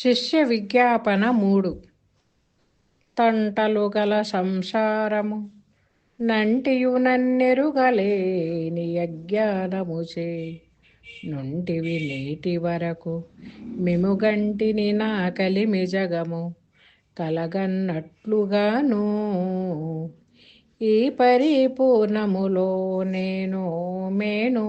శిష్య విజ్ఞాపన 3. తంటలు గల సంసారము నంటియు నన్నెరుగలేని అజ్ఞానముచే నుంటివి నేటి వరకు మిముగంటిని నా కలిమి జగము కలగన్నట్లుగాను ఈ పరిపూర్ణములో నేను మేను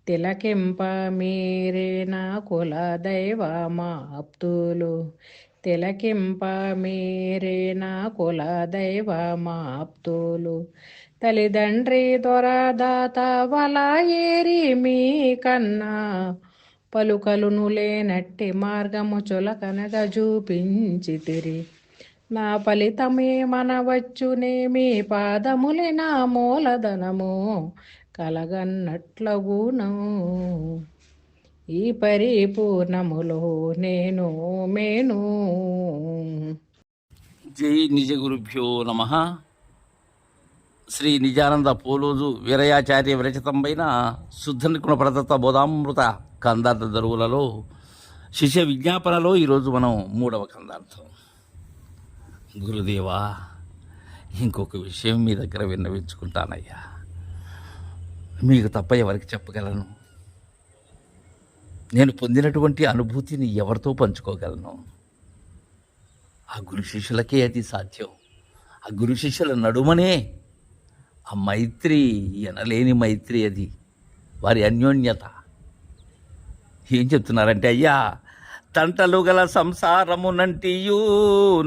తిలకింప మీరే నా కుల దైవమాప్తులు తిలకింప మీరే నా కుల దైవమాప్తులు తల్లిదండ్రి దొరదాత వల ఏరి మీ కన్నా పలుకలును లేనట్టి మార్గము చులకనగా చూపించితిరి నా ఫలితమే మనవచ్చునేమి పాదములే నా మూలధనము కలగన్నట్లగును ఈ పరిపూర్ణములో నేను మేను. జై నిజ గురుభ్యో నమ. శ్రీ నిజానంద పోలోజు వీరయాచార్య విరచితంపైన శుద్ధ నికుణ ప్రదత్త బోధామృత కందార్థ దరువులలో శిష్య విజ్ఞాపనలో ఈరోజు మనం 3వ కందార్థం. గురుదేవా, ఇంకొక విషయం మీ దగ్గర విన్నవించుకుంటానయ్యా. మీకు తప్ప ఎవరికి చెప్పగలను? నేను పొందినటువంటి అనుభూతిని ఎవరితో పంచుకోగలను? ఆ గురు శిష్యులకే అది సాధ్యం. ఆ గురు శిష్యుల నడుమనే ఆ మైత్రి, ఎనలేని మైత్రి, అది వారి అన్యోన్యత. ఏం చెప్తున్నారంటే, అయ్యా, తంటలు గల సంసారమునంటియు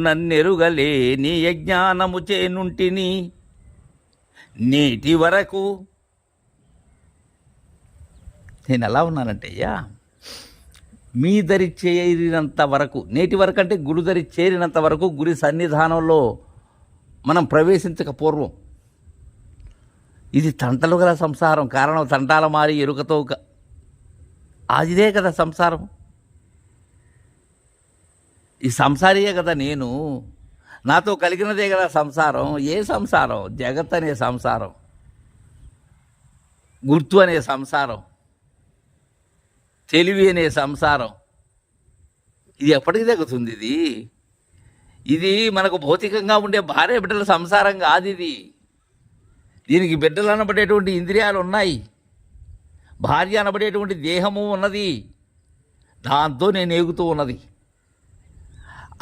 నన్నెరుగలేని యజ్ఞానము చేనుంటిని నేటి వరకు. నేను ఎలా ఉన్నానంటే, అయ్యా, మీ దరి చేరినంత వరకు, నేటి వరకు అంటే గురుదరి చేరినంత వరకు, గురి సన్నిధానంలో మనం ప్రవేశించక పూర్వం, ఇది తంటలు గల సంసారం. కారణం తంటాల మారి ఎరుకతో అదిదే కదా సంసారం. ఈ సంసారియే కదా నేను, నాతో కలిగినదే కదా సంసారం. ఏ సంసారం? జగత్ అనే సంసారం, గుర్తు అనే సంసారం, తెలివి అనే సంసారం. ఇది ఎప్పటికి తగ్గుతుంది? ఇది మనకు భౌతికంగా ఉండే భార్య బిడ్డల సంసారం కాదు. దీనికి బిడ్డలు అనబడేటువంటి ఇంద్రియాలు ఉన్నాయి, భార్య అనబడేటువంటి దేహము ఉన్నది, దాంతో నేను ఏగుతూ ఉన్నది.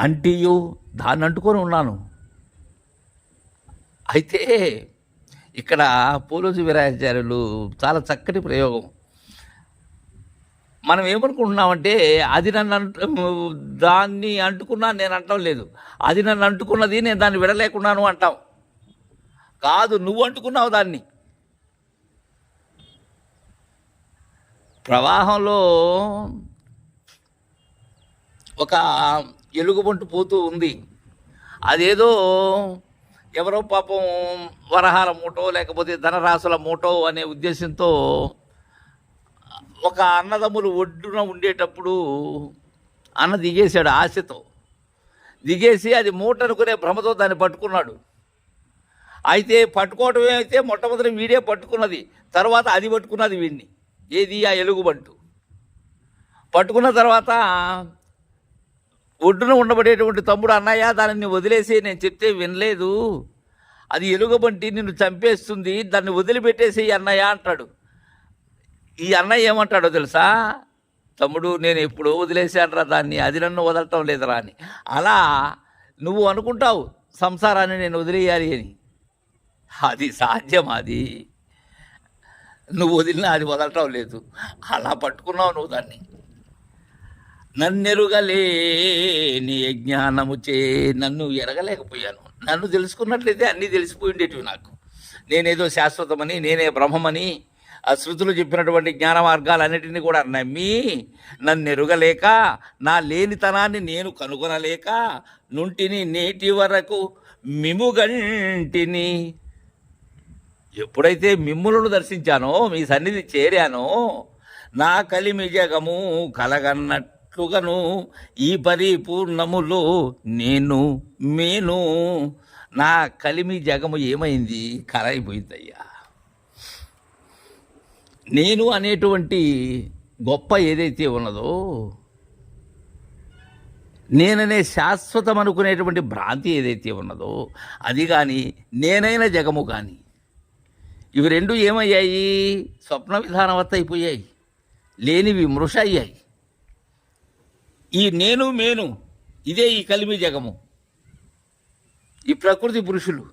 అంటియు దాన్ని అంటుకొని ఉన్నాను. అయితే ఇక్కడ పోలోజు వీరాచార్యులు చాలా చక్కటి ప్రయోగం. మనం ఏమనుకుంటున్నామంటే, అది నన్ను దాన్ని అంటుకున్నాను నేను అంటాం లేదు, అది నన్ను అంటుకున్నది నేను దాన్ని విడలేకున్నాను అంటాం. కాదు, నువ్వు అంటుకున్నావు దాన్ని. ప్రవాహంలో ఒక ఎలుగుబంటు పోతూ ఉంది. అదేదో ఎవరో పాపం వరహాల మూటో లేకపోతే ధనరాశుల మూటో అనే ఉద్దేశంతో ఒక అన్నదమ్ములు ఒడ్డున ఉండేటప్పుడు అన్న దిగేశాడు. ఆశతో దిగేసి అది మూట అనుకునే భ్రమతో దాన్ని పట్టుకున్నాడు. అయితే పట్టుకోవటమే అయితే మొట్టమొదటి వీడే పట్టుకున్నది, తర్వాత అది పట్టుకున్నది వీడిని. ఏది? ఆ ఎలుగుబంటు పట్టుకున్న తర్వాత ఒడ్డున ఉండబడేటువంటి తమ్ముడు, అన్నయ్య, దానిని వదిలేసి, నేను చెప్తే వినలేదు, అది ఎలుగుబంటి నిన్ను చంపేస్తుంది, దాన్ని వదిలిపెట్టేసి అన్నయ్య అంటాడు. ఈ అన్నయ్య ఏమంటాడో తెలుసా? తమ్ముడు, నేను ఎప్పుడో వదిలేసానరా దాన్ని, అది నన్ను వదలటం లేదురా అని. అలా నువ్వు అనుకుంటావు సంసారాన్ని నేను వదిలేయాలి అని. అది సాధ్యం? అది నువ్వు వదిలినా అది వదలటం లేదు. అలా పట్టుకున్నావు నువ్వు దాన్ని. నన్నెరుగలేని జ్ఞానము చే నన్ను ఎరగలేకపోయాను. నన్ను తెలుసుకున్నట్లయితే అన్నీ తెలిసిపోయి ఉండేటివి నాకు. నేనేదో శాశ్వతమని, నేనే బ్రహ్మమని, ఆ శృతులు చెప్పినటువంటి జ్ఞాన మార్గాలన్నిటినీ కూడా నమ్మి నన్నెరుగలేక, నా లేనితనాన్ని నేను కనుగొనలేక నుంటిని నేటి వరకు మిముగంటిని. ఎప్పుడైతే మిమ్ములను దర్శించానో, మీ సన్నిధి చేరానో, నా కలిమి జగము కలగన్నట్లుగాను ఈ పరిపూర్ణములో నేను మేను. నా కలిమి జగము ఏమైంది? కలైపోయిందయ్యా. నేను అనేటువంటి గొప్ప ఏదైతే ఉన్నదో, నేననే శాశ్వతం అనుకునేటువంటి భ్రాంతి ఏదైతే ఉన్నదో అది కానీ నేనైన జగము కానీ ఇవి రెండు ఏమయ్యాయి? స్వప్న విధానవత్త అయిపోయాయి, లేనివి మృష అయ్యాయి. ఈ నేను మేను ఇదే ఈ కలిమి జగము, ఈ ప్రకృతి పురుషులు.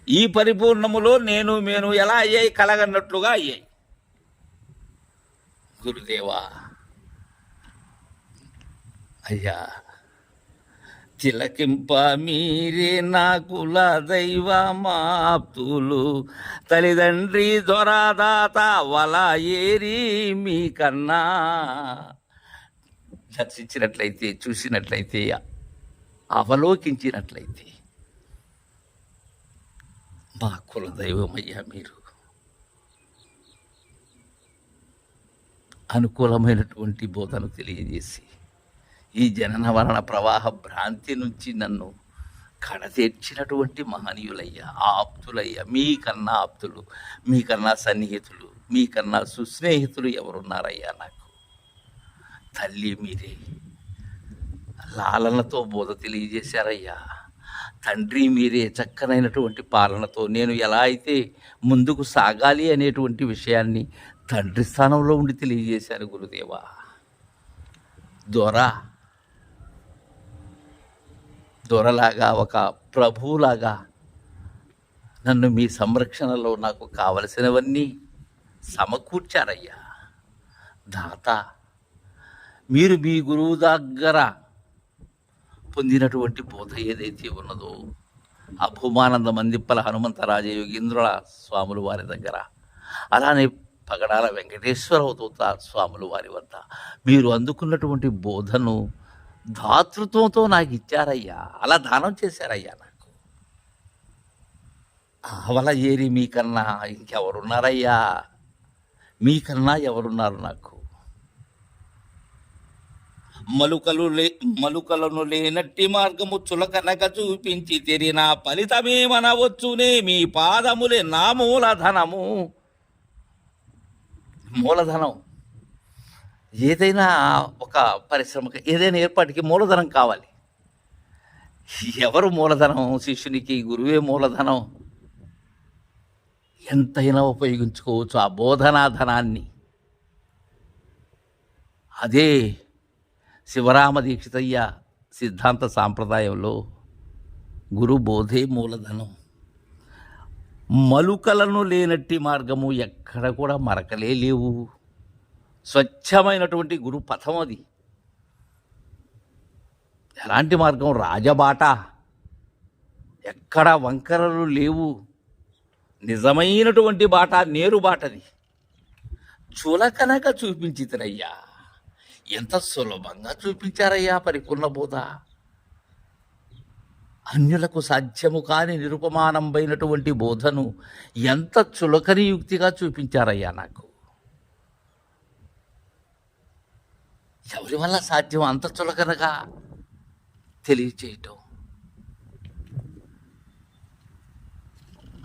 ఈ పరిపూర్ణములో నేను మేను ఎలా అయ్యాయి? కలగన్నట్లుగా అయ్యాయి. గురుదేవా, అయ్యా, తిలకింప మీరే నా కుల దైవమాప్తులు, తల్లిదండ్రి దొరదాత వల ఏరి మీ కన్నా. దర్శించినట్లయితే, చూసినట్లయితే, అవలోకించినట్లయితే మా కుల దైవమయ్యా మీరు. అనుకూలమైనటువంటి బోధను తెలియజేసి ఈ జనన వలన ప్రవాహ భ్రాంతి నుంచి నన్ను కడతీర్చినటువంటి మహనీయులయ్యా, ఆప్తులయ్యా. మీకన్నా ఆప్తులు, మీకన్నా సన్నిహితులు, మీకన్నా సుస్నేహితులు ఎవరున్నారయ్యా నాకు? తల్లి మీరే, లాలనతో బోధ తెలియజేశారయ్యా. తండ్రి మీరే, చక్కనైనటువంటి పాలనతో నేను ఎలా అయితే ముందుకు సాగాలి అనేటువంటి విషయాన్ని తండ్రి స్థానంలో ఉండి తెలియజేశారు గురుదేవా. దొరలాగా, ఒక ప్రభువులాగా నన్ను మీ సంరక్షణలో నాకు కావలసినవన్నీ సమకూర్చారయ్యా. దాత, మీరు మీ గురువు దగ్గర పొందినటువంటి బోధ ఏదైతే ఉన్నదో, ఆ భూమానంద మందిప్పల హనుమంతరాజ యోగీంద్రుల స్వాముల వారి దగ్గర, అలానే పగడాల వెంకటేశ్వర అవధూత స్వాముల వారి వద్ద మీరు అందుకున్నటువంటి బోధను దాతృత్వంతో నాకు ఇచ్చారయ్యా. అలా దానం చేశారయ్యా నాకు. అవల ఏరి మీకన్నా ఇంకెవరున్నారయ్యా? మీకన్నా ఎవరున్నారు నాకు? మలుకలను లేనట్టి మార్గము చులకనక చూపించి తెరిన ఫలితమేమనవచ్చునే, మీ పాదములే నా మూలధనము. మూలధనం ఏదైనా, ఒక పరిశ్రమకి, ఏదైనా ఏర్పాటుకి మూలధనం కావాలి. ఎవరు మూలధనం? శిష్యునికి గురువే మూలధనం. ఎంతైనా ఉపయోగించుకోవచ్చు ఆ బోధనా ధనాన్ని. అదే శివరామ దీక్షితయ్య సిద్ధాంత సాంప్రదాయంలో గురు బోధే మూలధనం. మలుకలను లేనట్టి మార్గము ఎక్కడ కూడా మరకలే లేవు. స్వచ్ఛమైనటువంటి గురు పథం అది. ఎలాంటి మార్గం? రాజబాట, ఎక్కడ వంకరలు లేవు. నిజమైనటువంటి బాట, నేరు బాటది. చులకనక చూపించితరయ్యా. ఎంత సులభంగా చూపించారయ్యా పరిపూర్ణ బోధ. అన్యులకు సాధ్యము కాని నిరుపమానంబైనటువంటి బోధను ఎంత చులకని యుక్తిగా చూపించారయ్యా నాకు. ఎవరి వల్ల సాధ్యం అంత చులకనగా తెలియచేయటం?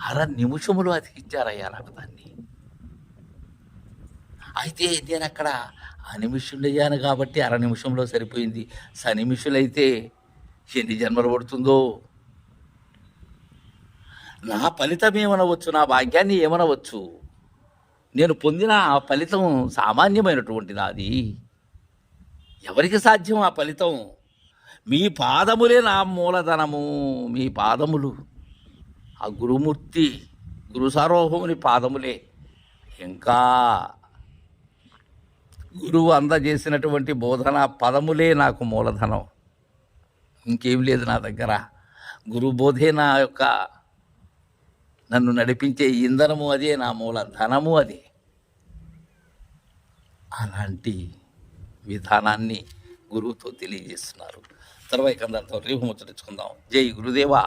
అర నిమిషములు అతికిచ్చారయ్యా నాకు దాన్ని. అయితే నేను అక్కడ అనిమిషులయ్యాను కాబట్టి అర నిమిషంలో సరిపోయింది. సనిమిషులైతే ఎన్ని జన్మలు పడుతుందో. నా ఫలితం ఏమనవచ్చు, నా భాగ్యాన్ని ఏమనవచ్చు? నేను పొందిన ఆ ఫలితం సామాన్యమైనటువంటిది. అది ఎవరికి సాధ్యం ఆ ఫలితం? మీ పాదములే నా మూలధనము. మీ పాదములు, ఆ గురుమూర్తి, గురు సార్వభౌముని పాదములే. ఇంకా గురువు అందజేసినటువంటి బోధన పదములే నాకు మూలధనం. ఇంకేం లేదు నా దగ్గర. గురు బోధే నా యొక్క నన్ను నడిపించే ఇంధనము, అదే నా మూలధనము. అదే అలాంటి విధానాన్ని గురువుతో తెలియజేస్తున్నారు. తర్వాత కందరితో రేపు ముచ్చటించుకుందాం. జై గురుదేవా.